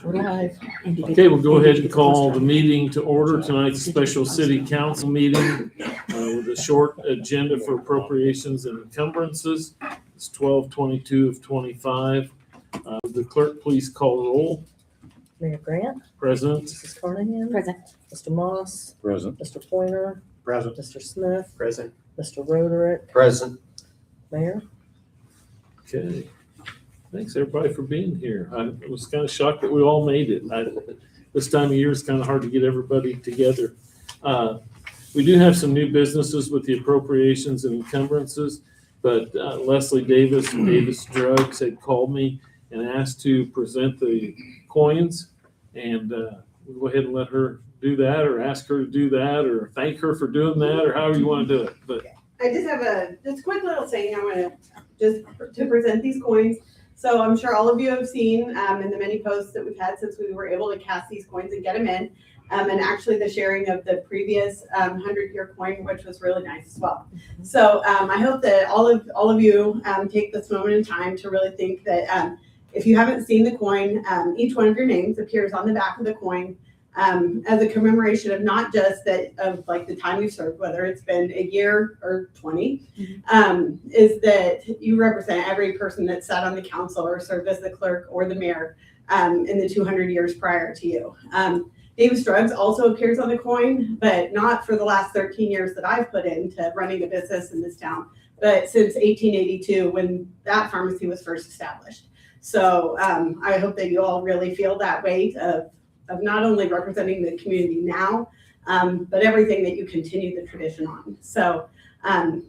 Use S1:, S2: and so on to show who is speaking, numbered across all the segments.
S1: We're live.
S2: Okay, we'll go ahead and call the meeting to order. Tonight's special city council meeting with a short agenda for appropriations and encumbrances. It's 12/22 of 25. The clerk, please call the roll.
S1: Mayor Grant,
S2: Present.
S1: Mrs. Carnahan,
S3: Present.
S1: Mr. Moss,
S4: Present.
S1: Mr. Pointer,
S4: Present.
S1: Mr. Smith,
S4: Present.
S1: Mr. Roderick,
S4: Present.
S1: Mayor.
S2: Okay. Thanks, everybody, for being here. I was kind of shocked that we all made it. This time of year is kind of hard to get everybody together. We do have some new businesses with the appropriations and encumbrances, but Leslie Davis from Davis Drugs had called me and asked to present the coins, and we'll go ahead and let her do that, or ask her to do that, or thank her for doing that, or however you want to do it. But
S5: I just have a quick little saying I want to present these coins. So I'm sure all of you have seen in the many posts that we've had since we were able to cast these coins and get them in, and actually the sharing of the previous 100-year coin, which was really nice as well. So I hope that all of you take this moment in time to really think that if you haven't seen the coin, each one of your names appears on the back of the coin as a commemoration of not just that of like the time you served, whether it's been a year or 20, is that you represent every person that sat on the council or served as the clerk or the mayor in the 200 years prior to you. Davis Drugs also appears on the coin, but not for the last 13 years that I've put into running a business in this town, but since 1882 when that pharmacy was first established. So I hope that you all really feel that weight of not only representing the community now, but everything that you continue the tradition on. So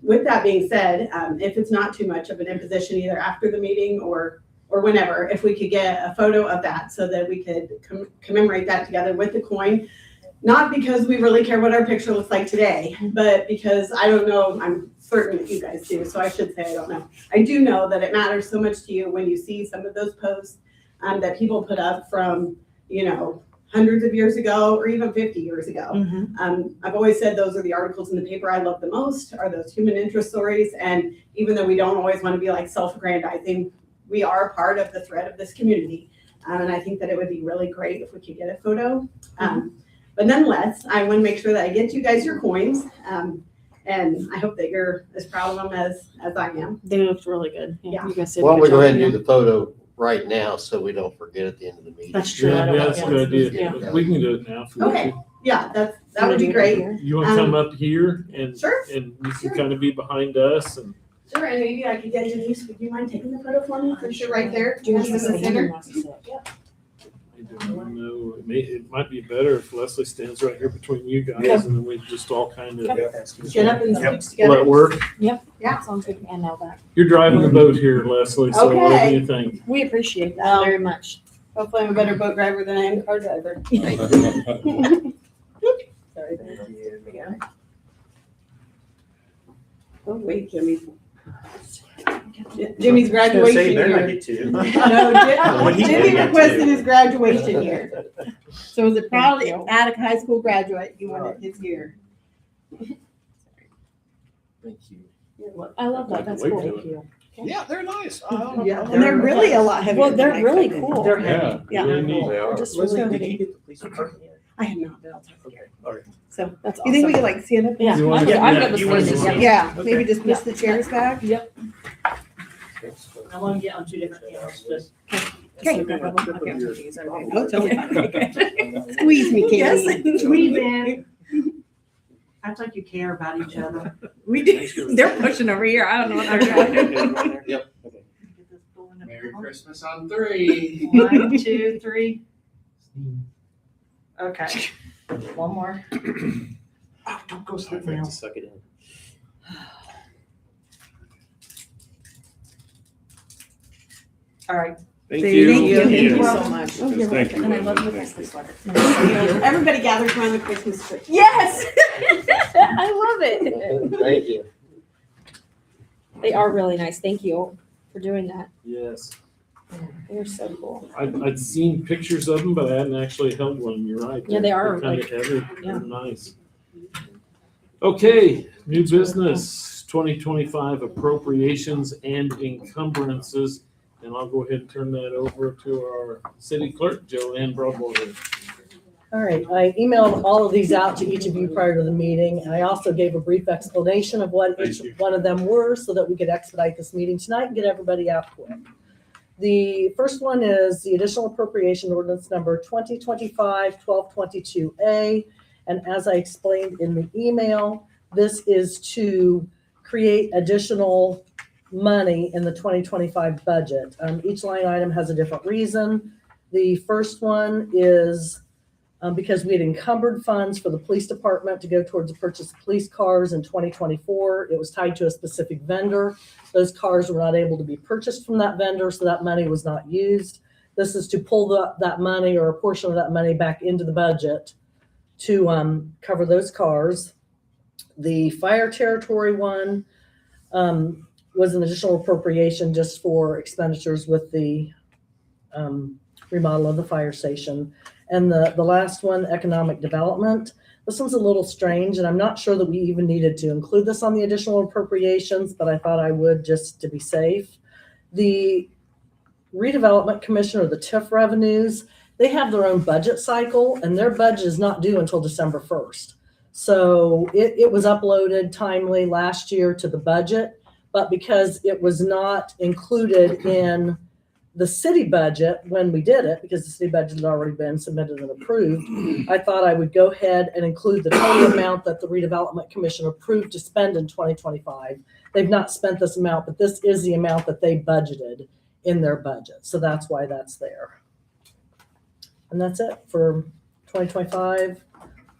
S5: with that being said, if it's not too much of an imposition either after the meeting or whenever, if we could get a photo of that so that we could commemorate that together with the coin, not because we really care what our picture looks like today, but because I don't know, I'm certain that you guys do, so I should say I don't know. I do know that it matters so much to you when you see some of those posts that people put up from, hundreds of years ago or even 50 years ago. I've always said those are the articles in the paper I love the most, are those human interest stories. And even though we don't always want to be like self-aggrandizing, we are part of the thread of this community. And I think that it would be really great if we could get a photo. But nonetheless, I want to make sure that I get you guys your coins. And I hope that you're as proud of them as I am.
S3: They looked really good.
S5: Yeah.
S3: You guys did a
S4: Why don't
S3: good
S4: we go
S3: job.
S4: ahead and do the photo right now so we don't forget at the end of the meeting?
S3: That's true. I
S2: yeah,
S3: don't
S2: that's a good idea.
S3: Yeah.
S2: We can do it now if we want
S5: Okay.
S2: to.
S5: Yeah, that would be great.
S2: You want to come up here and
S5: Sure.
S2: and you can
S5: Sure.
S2: kind of be behind us and
S5: Sure, and maybe I could get Denise, would you mind taking the photo for me? Since you're right there.
S3: Do you
S5: Just in the
S3: want to
S5: center.
S2: I don't know. It might be better if Leslie stands right here between you guys and then we just all kind of
S5: Get up and scooch
S2: will
S5: together.
S2: that work?
S3: Yeah.
S5: Yeah.
S3: Sounds good. And now that.
S2: You're driving the boat here, Leslie, so whatever
S5: Okay.
S2: you think.
S3: We appreciate that very much.
S5: Hopefully I'm a better boat driver than I am car driver. Sorry. Oh, wait, Jimmy's graduation year. No, Jimmy requested his graduation year. So as a proud
S3: Thank you.
S5: Attica High School graduate, you wanted his year.
S4: Thank you.
S3: I love that. That's
S2: Wait
S3: cool.
S2: till
S3: Thank you.
S4: Yeah, they're nice.
S5: Yeah, and they're really a lot heavier.
S3: Well,
S5: than
S3: they're
S5: I
S3: really
S5: expected.
S3: cool.
S5: They're
S2: Yeah,
S5: heavy. Yeah.
S2: really neat.
S3: They're just really pretty.
S5: I have not, but I'll talk to you.
S4: Okay.
S5: So,
S3: That's
S5: you think we
S3: awesome.
S5: could like stand up?
S3: Yeah,
S2: You wanna
S3: I'm
S2: get-
S3: good. I'm
S2: yeah,
S3: good with
S2: you wanna
S3: standing.
S2: sit?
S3: Yeah.
S5: Yeah, maybe just push the chairs back.
S3: Yep.
S6: I want to get on two different cameras, just.
S5: Okay.
S3: Okay.
S5: Oh, totally fine. Squeeze me,
S3: Yes.
S5: Katie.
S6: Squeeze in. Act like you care about each other.
S3: We do. They're pushing over here. I don't know what they're doing.
S4: Yep.
S6: Get this going.
S4: Merry Christmas on 3.
S6: 1, 2, 3. Okay. One more.
S4: Oh, don't go so fast. Suck it in.
S6: All right.
S2: Thank
S5: Thank
S2: you.
S5: you. Thank you
S6: Welcome.
S5: so much.
S3: Oh, you're
S2: Thank
S3: welcome.
S2: you.
S3: And I love your Christmas sweater.
S5: Everybody gathers around the Christmas tree.
S3: Yes. I love it.
S4: Thank you.
S3: They are really nice. Thank you for doing that.
S2: Yes.
S3: They're so cool.
S2: I'd seen pictures of them, but I hadn't actually held one. You're right.
S3: Yeah, they are,
S2: Kind of
S3: like-
S2: heavy.
S3: yeah.
S2: They're nice. Okay, new business, 2025 appropriations and encumbrances. And I'll go ahead and turn that over to our city clerk, Joanne Broadwater.
S1: All right, I emailed all of these out to each of you prior to the meeting, and I also gave a brief explanation of what each
S2: Thank you.
S1: one of them were so that we could expedite this meeting tonight and get everybody out quick. The first one is the additional appropriation ordinance number 2025-1222A. And as I explained in the email, this is to create additional money in the 2025 budget. Each line item has a different reason. The first one is because we had encumbered funds for the police department to go towards the purchase of police cars in 2024. It was tied to a specific vendor. Those cars were not able to be purchased from that vendor, so that money was not used. This is to pull that money or a portion of that money back into the budget to cover those cars. The fire territory one was an additional appropriation just for expenditures with the remodel of the fire station. And the last one, economic development. This one's a little strange, and I'm not sure that we even needed to include this on the additional appropriations, but I thought I would just to be safe. The redevelopment commission, or the TIF revenues, they have their own budget cycle, and their budget is not due until December 1st. So it was uploaded timely last year to the budget, but because it was not included in the city budget when we did it, because the city budget had already been submitted and approved, I thought I would go ahead and include the total amount that the redevelopment commission approved to spend in 2025. They've not spent this amount, but this is the amount that they budgeted in their budget. So that's why that's there. And that's it for 2025,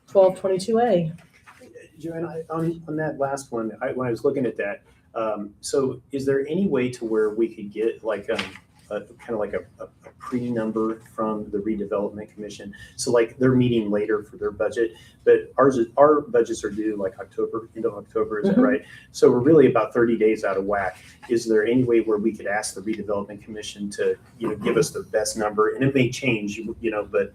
S1: 1222A.
S7: Joanne, on that last one, when I was looking at that, so is there any way to where we could get like kind of like a pre-number from the redevelopment commission? So like they're meeting later for their budget, but our budgets are due like October, end of October, is that right? So we're really about 30 days out of whack. Is there any way where we could ask the redevelopment commission to, give us the best number? And it may change, but.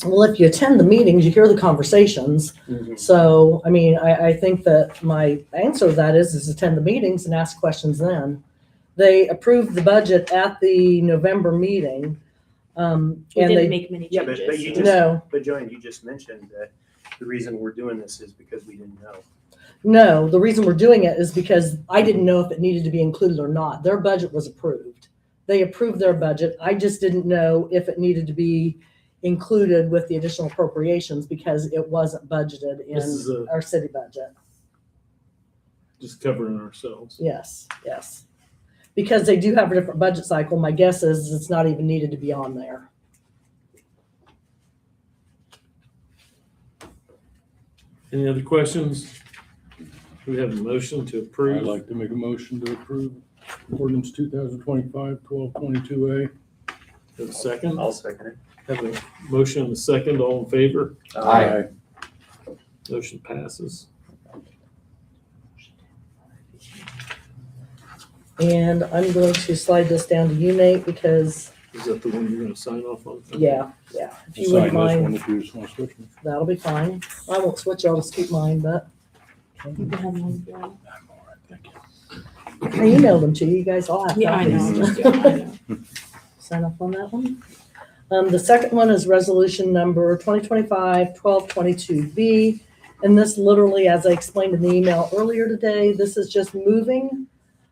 S1: Well, if you attend the meetings, you hear the conversations. So, I mean, I think that my answer to that is attend the meetings and ask questions then. They approved the budget at the November meeting.
S3: We
S1: and
S3: didn't
S1: they,
S3: make many
S7: Yeah,
S3: changes.
S7: but you just,
S1: no,
S7: but Joanne, you just mentioned that the reason we're doing this is because we didn't know.
S1: no, the reason we're doing it is because I didn't know if it needed to be included or not. Their budget was approved. They approved their budget. I just didn't know if it needed to be included with the additional appropriations because it wasn't budgeted
S2: This is
S1: in our city budget.
S2: Just covering ourselves.
S1: Yes, yes. Because they do have a different budget cycle, my guess is it's not even needed to be on there.
S2: Any other questions? We have a motion to approve.
S8: I'd like to make a motion to approve ordinance 2025-1222A.
S2: Have a second?
S7: I'll second it.
S2: Have a motion and a second. All in favor?
S4: Aye.
S2: Motion passes.
S1: And I'm going to slide this down to you, Nate, because,
S2: Is that the one you're gonna sign off on?
S1: yeah, if you
S8: Sign
S1: wouldn't
S8: this one
S1: mind,
S8: if you just want to switch them.
S1: that'll be fine. I won't switch, I'll just keep mine, but
S3: You can have one if you want.
S8: I'm all right, thank you.
S1: I emailed them to you, you guys all have
S3: Yeah, I know.
S1: copies.
S3: I know.
S1: Sign up on that one. The second one is resolution number 2025-1222B. And this literally, as I explained in the email earlier today, this is just moving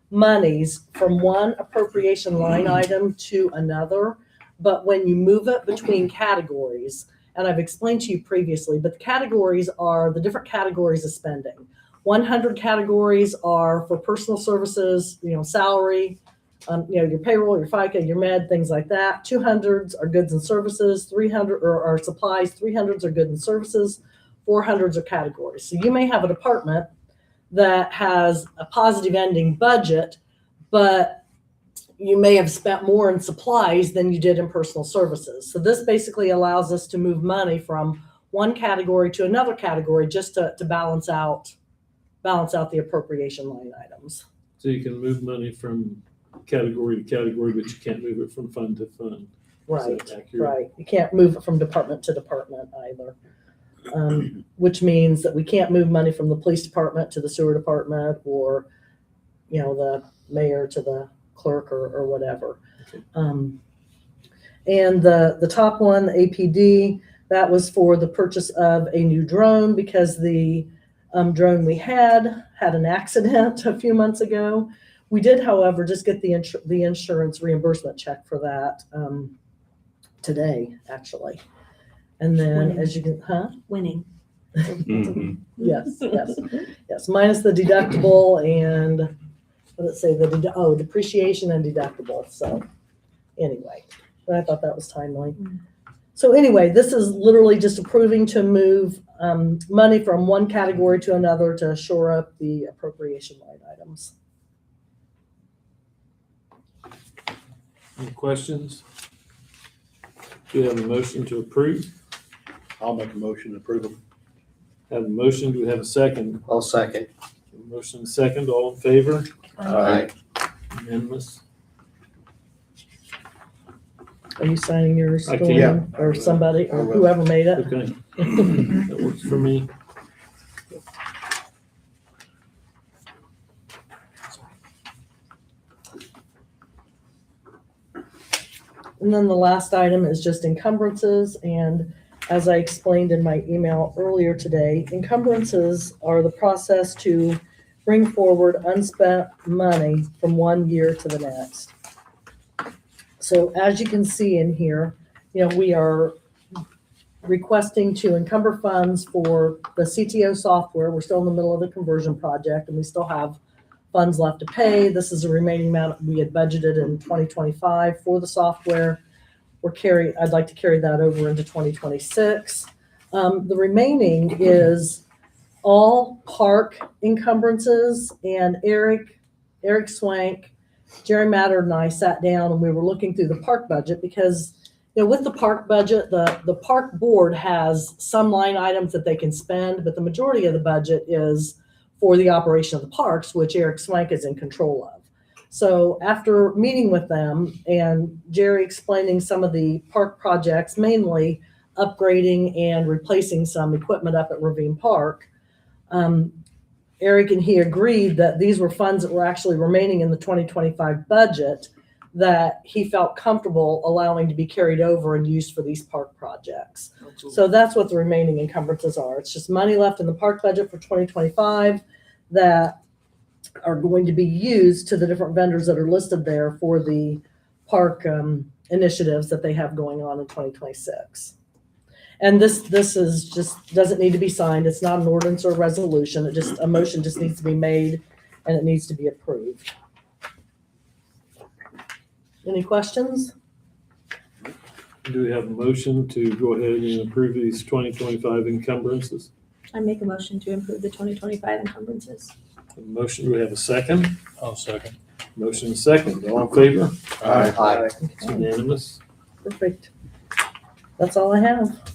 S1: monies from one appropriation line item to another. But when you move it between categories, and I've explained to you previously, but the categories are the different categories of spending. 100 categories are for personal services, salary, your payroll, your FICA, your med, things like that. 200s are goods and services, 300 are supplies, 300s are goods and services, 400s are categories. So you may have a department that has a positive ending budget, but you may have spent more in supplies than you did in personal services. So this basically allows us to move money from one category to another category just to balance out the appropriation line items.
S2: So you can move money from category to category, but you can't move it from fund to fund.
S1: Right,
S2: Is that accurate?
S1: right. You can't move it from department to department either. Which means that we can't move money from the police department to the sewer department or, the mayor to the clerk or whatever. And the top one, the APD, that was for the purchase of a new drone because the drone we had an accident a few months ago. We did, however, just get the insurance reimbursement check for that today, actually. And then as you can,
S3: Winning.
S1: Yes, minus the deductible and what did it say? Depreciation and deductible. So anyway, but I thought that was timely. So anyway, this is literally just approving to move money from one category to another to shore up the appropriation line items.
S2: Any questions? Do we have a motion to approve?
S8: I'll make a motion to approve them.
S2: Have a motion, do we have a second?
S4: I'll second.
S2: Motion and second, all in favor?
S4: Aye.
S2: Unanimous?
S1: Are you signing yours,
S2: I can.
S1: Dawn, or somebody, or whoever made it?
S2: Okay. That works for me.
S1: And then the last item is just encumbrances, and as I explained in my email earlier today, encumbrances are the process to bring forward unspent money from one year to the next. So as you can see in here, we are requesting to encumber funds for the CTO software. We're still in the middle of the conversion project, and we still have funds left to pay. This is the remaining amount we had budgeted in 2025 for the software. I'd like to carry that over into 2026. The remaining is all park encumbrances, and Eric Swank, Jerry Matter, and I sat down and we were looking through the park budget because with the park budget, the park board has some line items that they can spend, but the majority of the budget is for the operation of the parks, which Eric Swank is in control of. So after meeting with them and Jerry explaining some of the park projects, mainly upgrading and replacing some equipment up at Ravine Park, Eric and he agreed that these were funds that were actually remaining in the 2025 budget that he felt comfortable allowing to be carried over and used for these park projects. So that's what the remaining encumbrances are. It's just money left in the park budget for 2025 that are going to be used to the different vendors that are listed there for the park initiatives that they have going on in 2026. And this is just, doesn't need to be signed. It's not an ordinance or a resolution. A motion just needs to be made and it needs to be approved. Any questions?
S2: Do we have a motion to go ahead and approve these 2025 encumbrances?
S3: I make a motion to approve the 2025 encumbrances.
S2: A motion, do we have a second?
S8: I'll second.
S2: Motion and second, all in favor?
S4: Aye.
S2: It's unanimous.
S1: Perfect. That's all I have.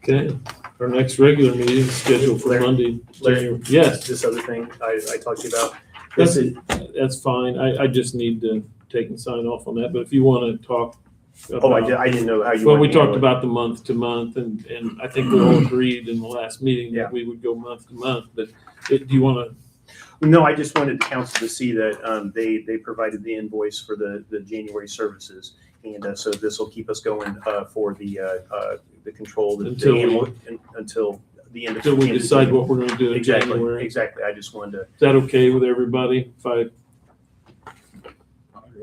S2: Okay, our next regular meeting is scheduled for Monday, January. Yes,
S7: This other thing I talked to you about.
S2: that's,
S7: This is,
S2: that's fine. I just need to take and sign off on that, but if you want to talk
S7: oh,
S2: about.
S7: I didn't know how you.
S2: Well,
S7: wanted
S2: we
S7: to handle
S2: talked
S7: it.
S2: about the month to month and I think we all agreed in the last meeting
S7: Yeah.
S2: that we would go month to month, but do you want to?
S7: No, I just wanted the council to see that they provided the invoice for the January services. And so this will keep us going for the control,
S2: Until we-
S7: until the end of.
S2: Until we
S7: end of
S2: decide
S7: January.
S2: what we're gonna do in
S7: Exactly,
S2: January.
S7: exactly. I just wanted to.
S2: Is that okay with everybody?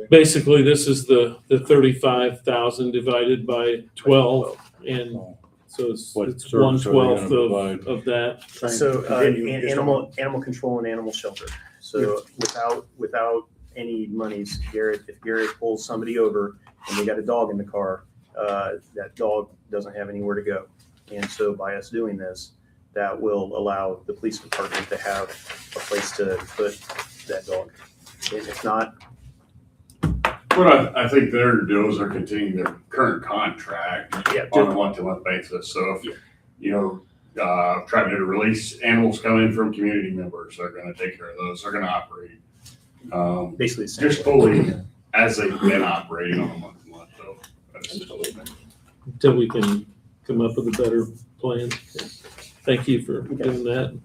S2: Basically, this is the 35,000 divided by 12, and so it's
S8: What
S2: 1/12
S8: service are they gonna
S2: of that.
S7: So
S8: Continue just
S7: animal control and animal shelter. So without any monies, if Garrett pulls somebody over and they got a dog in the car, that dog doesn't have anywhere to go. And so by us doing this, that will allow the police department to have a place to put that dog. And if not,
S9: What I think they're doing is they're continuing their current contract
S7: yeah,
S9: on a month-to-month basis. So if, trying to release animals coming from community members, they're gonna take care of those. They're gonna operate
S7: basically the same.
S9: just fully as they've been operating on a month-to-month, so that's just a little bit.
S2: Until we can come up with a better plan. Thank you for doing that.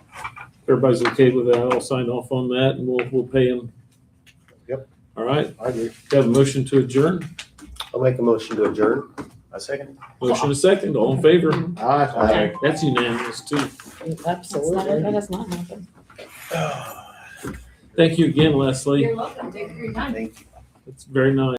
S2: If everybody's okay with that, I'll sign off on that and we'll pay them.
S7: Yep.
S2: All right,
S8: I agree.
S2: have a motion to adjourn.
S4: I'll make a motion to adjourn.
S7: A second?
S2: Motion a second, all in favor?
S4: Aye.
S2: That's unanimous too.
S3: That
S1: Absolutely.
S3: has not happened.
S2: Thank you again, Leslie.
S10: You're welcome. Take your time.
S7: Thank you.
S2: It's very nice.